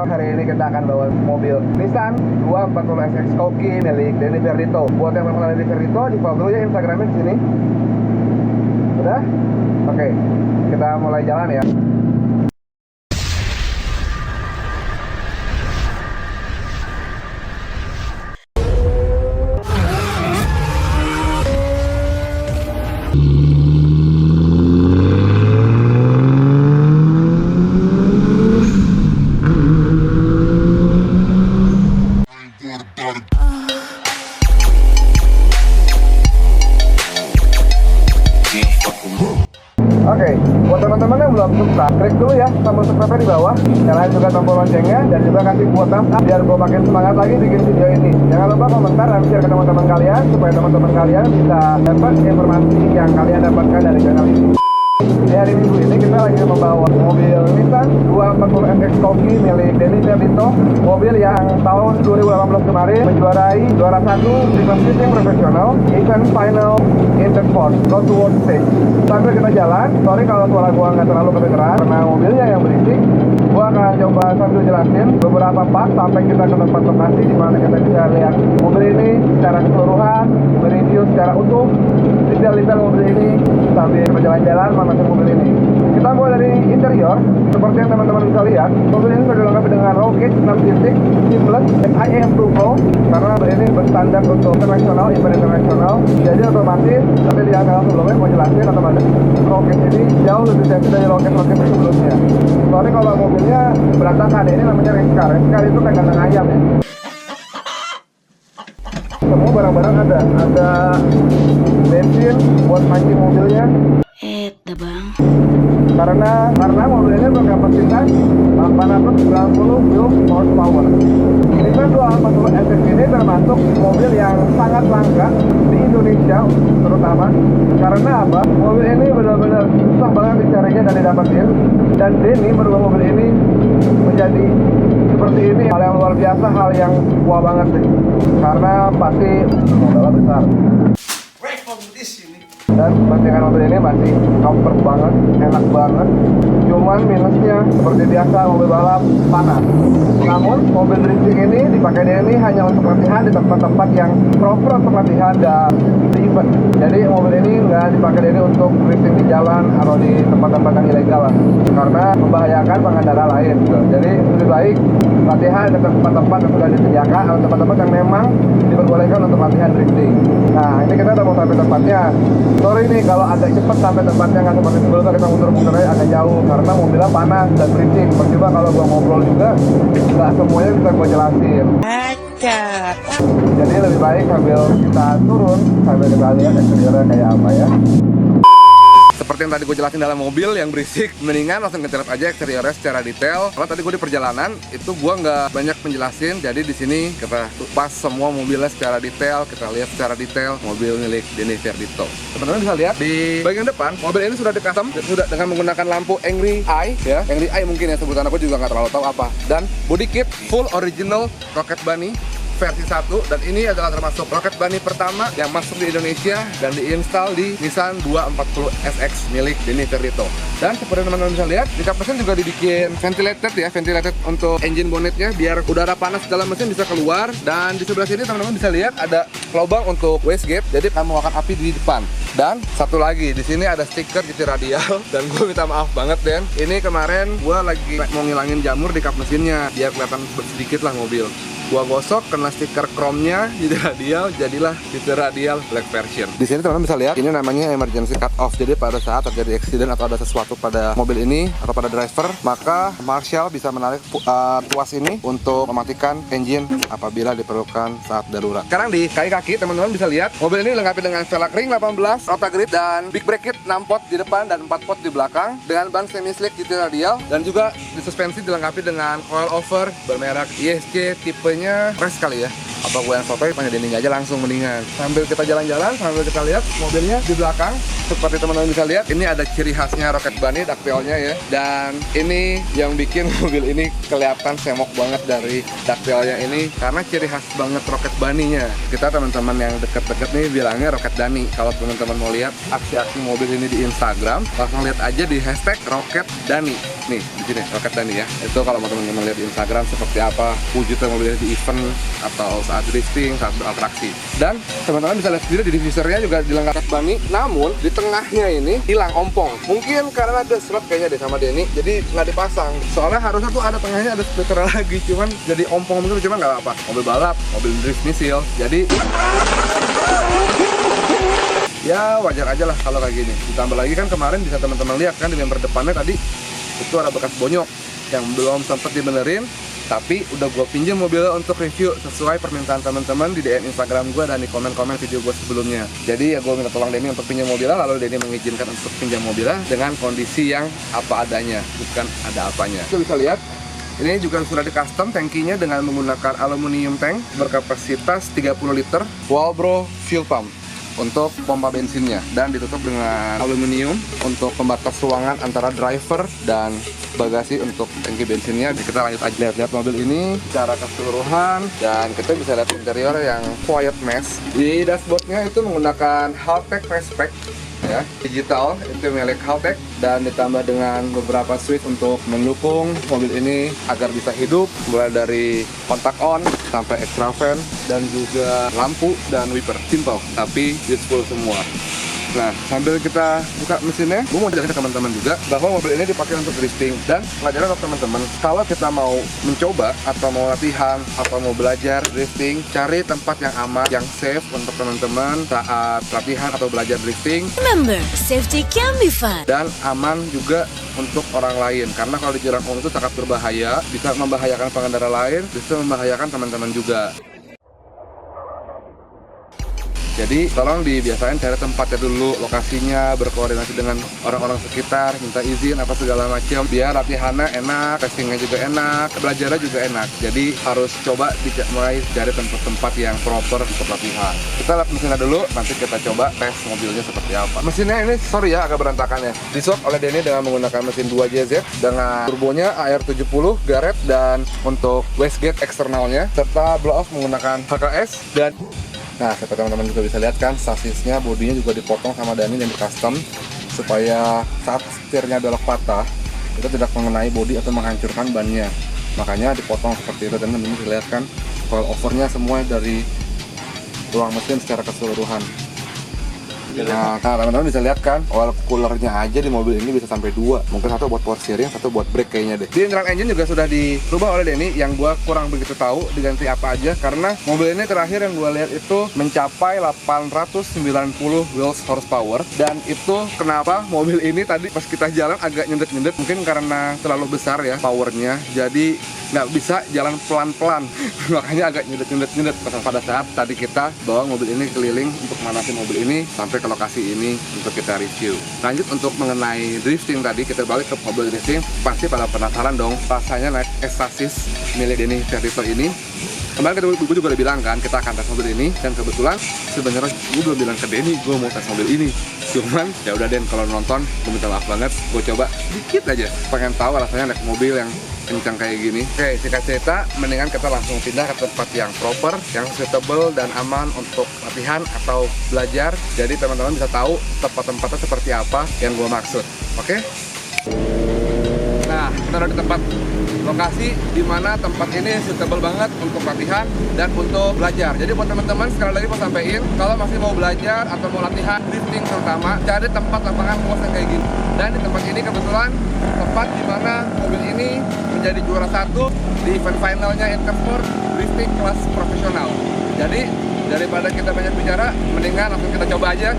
channel. Hari ini kita akan bawa mobil Nissan 240 SX Koki milik Denny Ferdito. Buat yang mengenal Denny Ferdito, di follow dulu ya Instagramnya di sini. Udah? Oke, kita mulai jalan ya. Oke, buat teman-teman yang belum subscribe, klik dulu ya tombol subscribe di bawah, nyalain juga tombol loncengnya, dan juga kasih buat thumbs up biar gue makin semangat lagi bikin video ini. Jangan lupa komentar dan share ke teman-teman kalian supaya teman-teman kalian bisa dapat informasi yang kalian dapatkan dari channel ini. Di hari Minggu ini kita lagi membawa mobil Nissan 240 SX Koki milik Denny Ferdito. Mobil yang tahun 2018 kemarin menjuarai juara 1 Driven Shooting Professional Event Final Intersport Road to World Stage. Sambil kita jalan, sorry kalau suara gua nggak terlalu kedengeran karena mobilnya yang berisik. Gua akan coba sambil jelasin beberapa part sampai kita ke tempat lokasi di mana kita bisa lihat mobil ini secara keseluruhan, mereview secara utuh detail-detail mobil ini sambil berjalan-jalan mengenai mobil ini. Kita mulai dari interior. Seperti yang teman-teman bisa lihat, mobil ini sudah dilengkapi dengan roll cage 6 titik, seamless, dan IAM Turbo karena mobil ini berstandar untuk internasional, event internasional. Jadi otomatis, tapi di angka sebelumnya mau jelasin otomatis roll cage ini jauh lebih safety dari roll cage sebelumnya. Soalnya kalau mobilnya berantakan, ini namanya race car. Race car itu kayak kandang ayam ya. Semua barang-barang ada bensin buat mancing mobilnya. Bang. Karena mobil ini berkapasitas 890 brute horsepower. Nissan 240 SX ini termasuk mobil yang sangat langka di Indonesia terutama. Karena apa? Mobil ini benar-benar susah banget dicarinya dan didapatin. Dan Denny merubah mobil ini menjadi seperti ini, hal yang luar biasa, hal yang wah banget sih. Karena pasti modalnya besar. Dan bantingan mobil ini masih comfort banget, enak banget. Cuman minusnya seperti biasa mobil balap panas. Namun mobil drifting ini dipakai Denny hanya untuk latihan di tempat-tempat yang proper untuk latihan dan di event. Jadi mobil ini nggak dipakai Denny untuk drifting di jalan atau di tempat-tempat yang ilegal lah, karena membahayakan pengendara lain. Jadi lebih baik latihan di tempat-tempat yang sudah disediakan atau tempat-tempat yang memang diperbolehkan untuk latihan drifting. Nah ini kita udah mau sampai tempatnya. Sorry nih kalau agak cepat sampai tempatnya, nggak seperti sebelumnya kita muter-muter aja agak jauh karena mobilnya panas dan berisik. Percuma kalau gua ngobrol juga nggak semuanya bisa gua jelasin. Jadi lebih baik sambil kita turun sambil kita lihat eksteriornya kayak apa ya. Seperti yang tadi gue jelasin dalam mobil yang berisik, mendingan langsung ngecek aja eksteriornya secara detail. Kalau tadi gue di perjalanan itu gue nggak banyak menjelasin, jadi di sini kita kupas semua mobilnya secara detail, kita lihat secara detail mobil milik Denny Ferdito. Teman-teman bisa lihat di bagian depan mobil ini sudah di custom, sudah dengan menggunakan lampu Angry Eye ya, Angry Eye mungkin ya sebutan, aku juga nggak terlalu tahu apa. Dan body kit full original Rocket Bunny versi 1, dan ini adalah termasuk Rocket Bunny pertama yang masuk di Indonesia dan diinstal di Nissan 240 SX milik Denny Ferdito. Dan seperti teman-teman bisa lihat, di kap mesin juga dibikin ventilated ya, ventilated untuk engine bonnetnya biar udara panas dalam mesin bisa keluar. Dan di sebelah sini teman-teman bisa lihat ada lubang untuk wastegate, jadi akan mengeluarkan api di depan. Dan satu lagi, di sini ada stiker GT radial dan gue minta maaf banget Den. Ini kemarin gue lagi mau ngilangin jamur di kap mesinnya biar kelihatan sedikit lah mobil. Gua gosok kena stiker chrome-nya di radial, jadilah GT radial black version. Di sini teman-teman bisa lihat ini namanya emergency cut off. Jadi pada saat terjadi accident atau ada sesuatu pada mobil ini atau pada driver, maka marshal bisa menarik tuas ini untuk mematikan engine apabila diperlukan saat darurat. Sekarang di kaki teman-teman bisa lihat mobil ini dilengkapi dengan velg ring 18, rotagrid dan big brake kit 6 pot di depan dan 4 pot di belakang dengan ban semi slick GT radial, dan juga di suspensi dilengkapi dengan coil over bermerek ISC tipenya race kali ya, Apa gue yang sotoy, tanya Denny aja langsung mendingan. Sambil kita jalan-jalan, sambil kita lihat mobilnya di belakang. Seperti teman-teman bisa lihat, ini ada ciri khasnya Rocket Bunny, ducktail-nya ya. Dan ini yang bikin mobil ini kelihatan semok banget dari ducktail-nya ini, karena ciri khas banget Rocket Bunny-nya. Kita teman-teman yang deket-deket nih bilangnya Rocket Bunny. Kalau teman-teman mau lihat aksi-aksi mobil ini di Instagram, langsung lihat aja di hashtag Rocket Bunny. Nih, di sini Rocket Bunny ya. Itu kalau mau teman-teman lihat di Instagram seperti apa wujudnya mobilnya di event atau saat drifting, saat beratraksi. Dan teman-teman bisa lihat sendiri di diffusernya juga dilengkapi Bunny. Namun di tengahnya ini hilang ompong. Mungkin karena ada slot kayaknya deh sama Denny, jadi nggak dipasang. Soalnya harusnya tuh ada tengahnya ada splitter lagi, cuman jadi ompong gitu, cuman nggak apa. Mobil balap, mobil drift misil. Jadi ya wajar aja lah kalau kayak gini. Ditambah lagi kan kemarin bisa teman-teman lihat kan di bumper depannya tadi itu ada bekas bonyok yang belum sempat dibenerin, tapi udah gue pinjam mobilnya untuk review sesuai permintaan teman-teman di DM Instagram gue dan di komen-komen video gue sebelumnya. Jadi ya gue minta tolong Denny untuk pinjam mobilnya, lalu Denny mengizinkan untuk pinjam mobilnya dengan kondisi yang apa adanya, bukan ada apanya. Kita bisa lihat ini juga sudah di custom tangkinya dengan menggunakan aluminium tank berkapasitas 30 liter Walbro fuel pump untuk pompa bensinnya, dan ditutup dengan aluminium untuk pembatas ruangan antara driver dan bagasi untuk tangki bensinnya. Kita lanjut aja lihat mobil ini secara keseluruhan, dan kita bisa lihat interior yang quiet mesh. Di dashboardnya itu menggunakan Haltech Respect ya, digital itu milik Haltech, dan ditambah dengan beberapa switch untuk mendukung mobil ini agar bisa hidup, mulai dari kontak on sampai extra fan dan juga lampu dan wiper. Simple tapi useful semua. Nah, sambil kita buka mesinnya, gue mau jelasin ke teman-teman juga bahwa mobil ini dipakai untuk drifting. Dan pelajaran untuk teman-teman, kalau kita mau mencoba atau mau latihan atau mau belajar drifting, cari tempat yang aman, yang safe untuk teman-teman saat latihan atau belajar drifting. Remember, safety can be fun. Dan aman juga untuk orang lain, karena kalau di jalan umum itu sangat berbahaya, bisa membahayakan pengendara lain, bisa membahayakan teman-teman juga. Jadi tolong dibiasain cari tempatnya dulu, lokasinya, berkoordinasi dengan orang-orang sekitar, minta izin apa segala macam, biar latihannya enak, testingnya juga enak, belajarnya juga enak. Jadi harus coba mulai cari tempat-tempat yang proper untuk latihan. Kita lihat mesinnya dulu, nanti kita coba tes mobilnya seperti apa. Mesinnya ini sorry ya agak berantakan ya. Diswap oleh Denny dengan menggunakan mesin 2JZ dengan turbonya AR70 Garrett, dan untuk wastegate eksternalnya serta blow off menggunakan HKS. Dan nah, seperti teman-teman juga bisa lihat kan, sasisnya, bodinya juga dipotong sama Denny dan di custom supaya saat setirnya belok patah itu tidak mengenai bodi atau menghancurkan bannya. Makanya dipotong seperti itu, dan teman-teman bisa lihat kan coil overnya semua dari ruang mesin secara keseluruhan. Nah, teman-teman bisa lihat kan, oil coolernya aja di mobil ini bisa sampai 2. Mungkin satu buat power steering, satu buat brake kayaknya deh. Di internal engine juga sudah dirubah oleh Denny, yang gua kurang begitu tahu diganti apa aja, karena mobil ini terakhir yang gua lihat itu mencapai 890 wheels horsepower. Dan itu kenapa mobil ini tadi pas kita jalan agak nyendet-nyendet, mungkin karena terlalu besar ya powernya, jadi nggak bisa jalan pelan-pelan. Makanya agak nyendet-nyendet pada saat tadi kita bawa mobil ini keliling untuk manasin mobil ini sampai ke lokasi ini untuk kita review. Lanjut untuk mengenai drifting tadi, kita balik ke mobil drifting. Pasti pada penasaran dong rasanya naik Estasis milik Denny Vertito ini. Kemarin gue juga udah bilang kan kita akan tes mobil ini, dan kebetulan sebenarnya gue belum bilang ke Denny gue mau tes mobil ini. Cuman ya udah Den, kalau nonton gue minta maaf banget, gue coba dikit aja, pengen tahu rasanya naik mobil yang kencang kayak gini. Oke, singkat cerita, mendingan kita langsung pindah ke tempat yang proper, yang suitable dan aman untuk latihan atau belajar. Jadi teman-teman bisa tahu tempat-tempatnya seperti apa yang gue maksud. Oke? Nah, kita udah di tempat lokasi di mana tempat ini suitable banget untuk latihan dan untuk belajar. Jadi buat teman-teman sekali lagi mau sampaikan, kalau masih mau belajar atau mau latihan drifting terutama, cari tempat lapangan luas yang kayak gini. Dan di tempat ini kebetulan tempat di mana mobil ini menjadi juara 1 di event finalnya Intersport drifting kelas profesional. Jadi daripada kita banyak bicara, mendingan langsung kita coba aja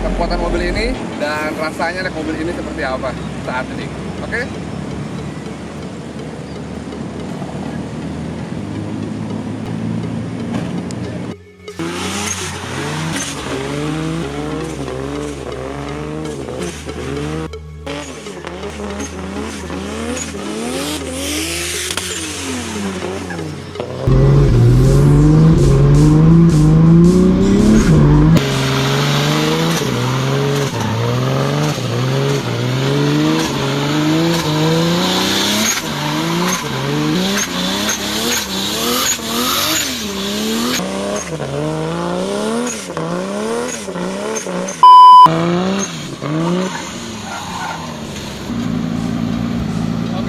kekuatan mobil ini dan rasanya naik mobil ini seperti apa saat ini. Oke? Oke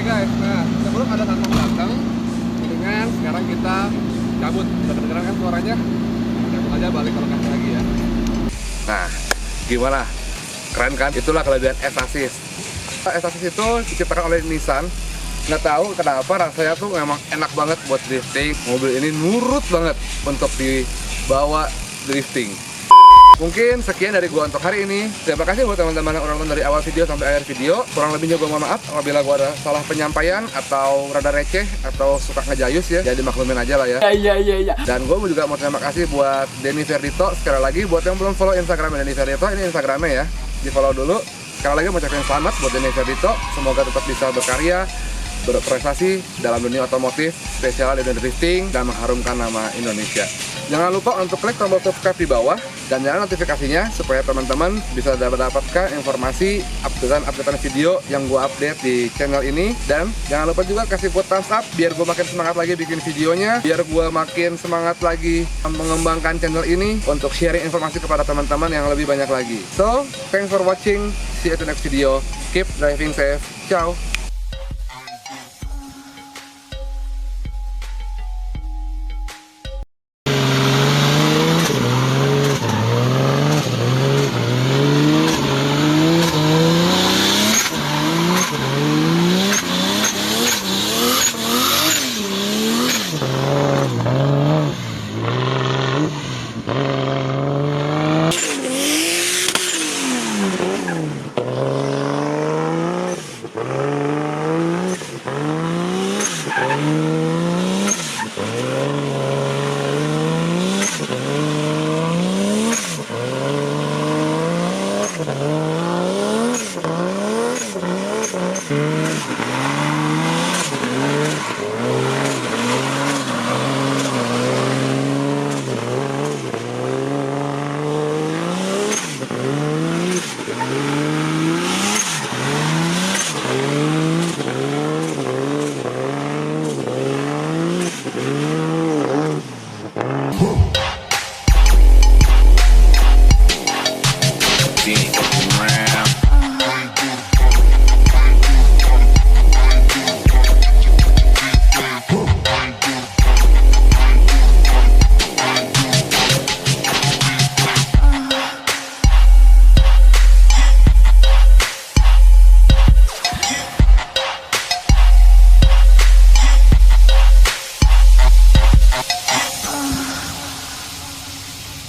guys, nah sebelum ada satpam datang, mendingan sekarang kita cabut. Udah kedengeran kan suaranya? Cabut aja, balik ke lokasi lagi ya. Nah, gimana? Keren kan? Itulah kelebihan S-Assist. S-Assist itu diciptakan oleh Nissan. Nggak tahu kenapa rasanya tuh memang enak banget buat drifting. Mobil ini nurut banget untuk dibawa drifting. Mungkin sekian dari gua untuk hari ini. Terima kasih buat teman-teman yang udah nonton dari awal video sampai akhir video. Kurang lebihnya gua mohon maaf apabila gua ada salah penyampaian atau rada receh atau suka ngejayus ya. Jadi maklumin aja lah ya. Iya. Dan gua juga mau terima kasih buat Denny Ferdito sekali lagi. Buat yang belum follow Instagram Denny Ferdito, ini Instagramnya ya. Di follow dulu. Sekali lagi mau ucapin selamat buat Denny Ferdito. Semoga tetap bisa berkarya, berprestasi dalam dunia otomotif, spesial di dunia drifting, dan mengharumkan nama Indonesia. Jangan lupa untuk klik tombol subscribe di bawah dan nyalain notifikasinya supaya teman-teman bisa dapatkan informasi updatean video yang gua update di channel ini. Dan jangan lupa juga kasih buat thumbs up biar gua makin semangat lagi bikin videonya, biar gua makin semangat lagi mengembangkan channel ini untuk sharing informasi kepada teman-teman yang lebih banyak lagi. So, thanks for watching. See you at the next video. Keep driving safe. Ciao.